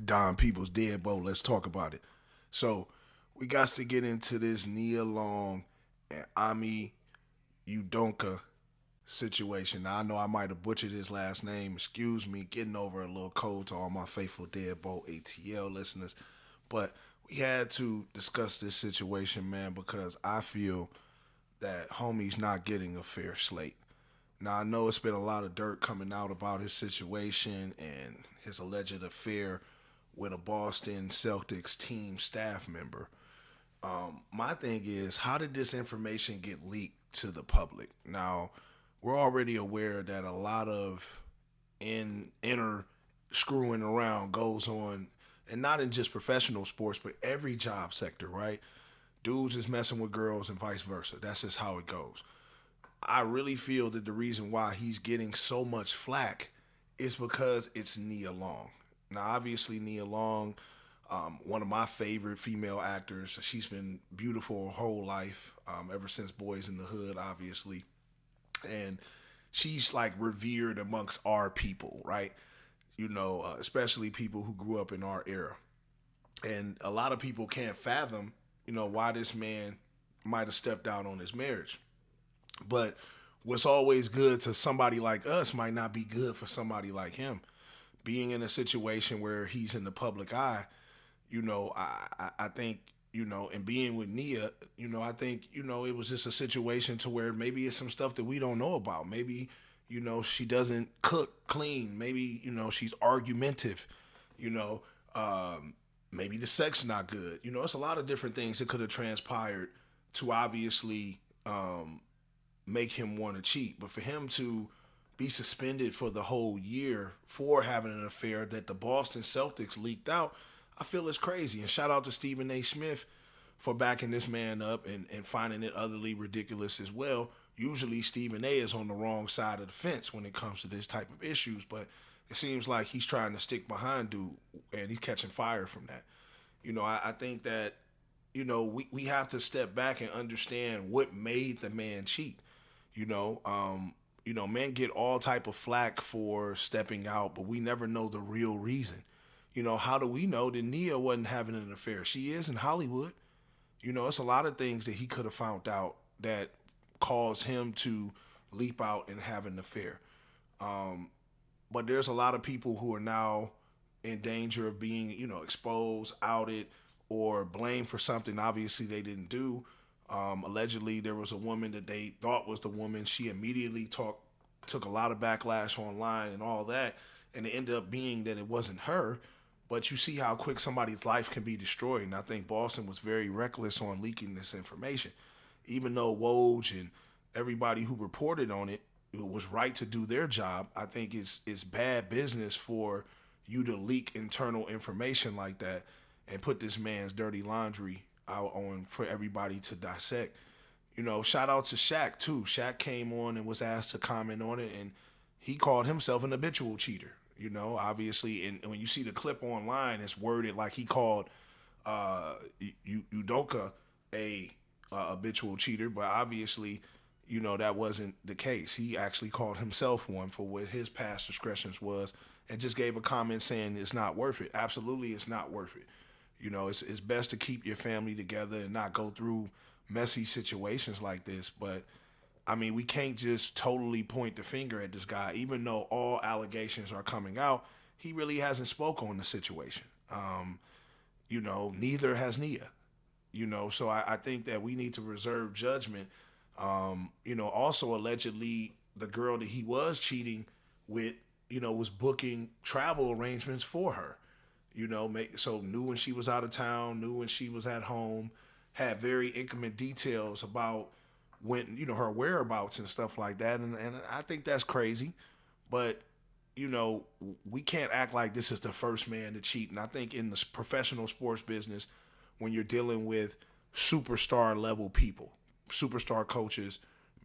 Don People's Deadbolt. Let's talk about it. So we got to get into this Nia Long and Ami Udoka situation. Now I know I might have butchered his last name. Excuse me, getting over a little cold to all my faithful Deadbolt ATL listeners. But we had to discuss this situation, man, because I feel that homie's not getting a fair slate. Now I know it's been a lot of dirt coming out about his situation and his alleged affair with a Boston Celtics team staff member. My thing is, how did this information get leaked to the public? Now, we're already aware that a lot of inner screwing around goes on, and not in just professional sports, but every job sector, right? Dudes is messing with girls and vice versa. That's just how it goes. I really feel that the reason why he's getting so much flack is because it's Nia Long. Now, obviously, Nia Long, one of my favorite female actors. She's been beautiful her whole life, ever since Boys in the Hood, obviously. And she's like revered amongst our people, right? Especially people who grew up in our era. And a lot of people can't fathom, why this man might have stepped out on his marriage. But what's always good to somebody like us might not be good for somebody like him. Being in a situation where he's in the public eye, I think, and being with Nia, I think, it was just a situation to where maybe it's some stuff that we don't know about. Maybe, she doesn't cook clean. Maybe, she's argumentative, you know, maybe the sex not good. It's a lot of different things that could have transpired to obviously make him want to cheat. But for him to be suspended for the whole year for having an affair that the Boston Celtics leaked out, I feel it's crazy. And shout out to Stephen A. Smith for backing this man up and finding it utterly ridiculous as well. Usually Stephen A. is on the wrong side of the fence when it comes to this type of issues, but it seems like he's trying to stick behind dude and he's catching fire from that. I think that, we have to step back and understand what made the man cheat. You know, men get all type of flack for stepping out, but we never know the real reason. How do we know that Nia wasn't having an affair? She is in Hollywood. It's a lot of things that he could have found out that caused him to leap out and have an affair. But there's a lot of people who are now in danger of being, exposed, outed, or blamed for something obviously they didn't do. Allegedly, there was a woman that they thought was the woman. She immediately took a lot of backlash online and all that, and it ended up being that it wasn't her. But you see how quick somebody's life can be destroyed. And I think Boston was very reckless on leaking this information. Even though Woj and everybody who reported on it was right to do their job, I think it's bad business for you to leak internal information like that and put this man's dirty laundry out on for everybody to dissect. Shout out to Shaq too. Shaq came on and was asked to comment on it, and he called himself an habitual cheater. Obviously, and when you see the clip online, it's worded like he called Udoka a habitual cheater, but obviously, that wasn't the case. He actually called himself one for what his past discretions was, and just gave a comment saying it's not worth it. Absolutely, it's not worth it. It's best to keep your family together and not go through messy situations like this. But I mean, we can't just totally point the finger at this guy, even though all allegations are coming out. He really hasn't spoke on the situation. Neither has Nia. So I think that we need to reserve judgment. Also allegedly the girl that he was cheating with, was booking travel arrangements for her. So knew when she was out of town, knew when she was at home, had very intimate details about when, her whereabouts and stuff like that. And I think that's crazy. But, we can't act like this is the first man to cheat. And I think in the professional sports business, when you're dealing with superstar level people, superstar coaches,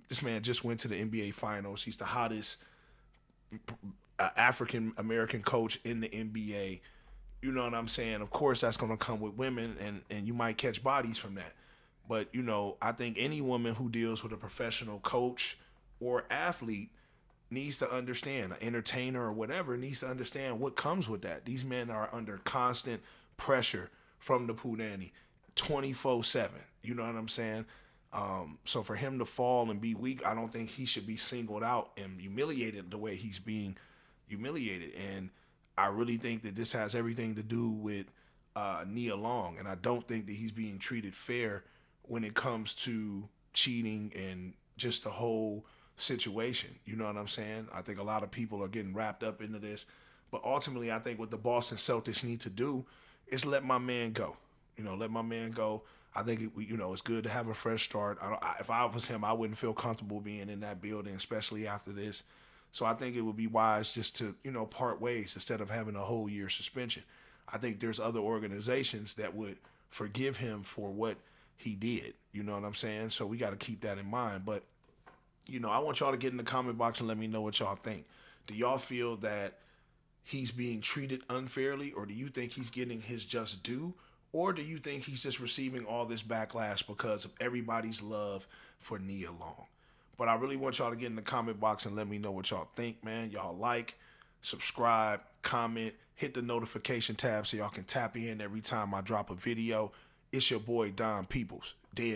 this man just went to the NBA finals. He's the hottest African American coach in the NBA. You know what I'm saying? Of course, that's going to come with women, and you might catch bodies from that. But, I think any woman who deals with a professional coach or athlete, needs to understand, an entertainer or whatever needs to understand what comes with that. These men are under constant pressure from the Punani 24/7. You know what I'm saying? So for him to fall and be weak, I don't think he should be singled out and humiliated the way he's being humiliated. And I really think that this has everything to do with Nia Long, and I don't think that he's being treated fair when it comes to cheating and just the whole situation. You know what I'm saying? I think a lot of people are getting wrapped up into this, but ultimately, I think what the Boston Celtics need to do is let my man go. Let my man go. I think it's good to have a fresh start. If I was him, I wouldn't feel comfortable being in that building, especially after this. So I think it would be wise just to part ways instead of having a whole year suspension. I think there's other organizations that would forgive him for what he did. You know what I'm saying? So we got to keep that in mind. But I want y'all to get in the comment box and let me know what y'all think. Do y'all feel that he's being treated unfairly, or do you think he's getting his just due? Or do you think he's just receiving all this backlash because of everybody's love for Nia Long? But I really want y'all to get in the comment box and let me know what y'all think, man. Y'all like, subscribe, comment, hit the notification tab so y'all can tap in every time I drop a video. It's your boy Don Peoples, Deadbolt.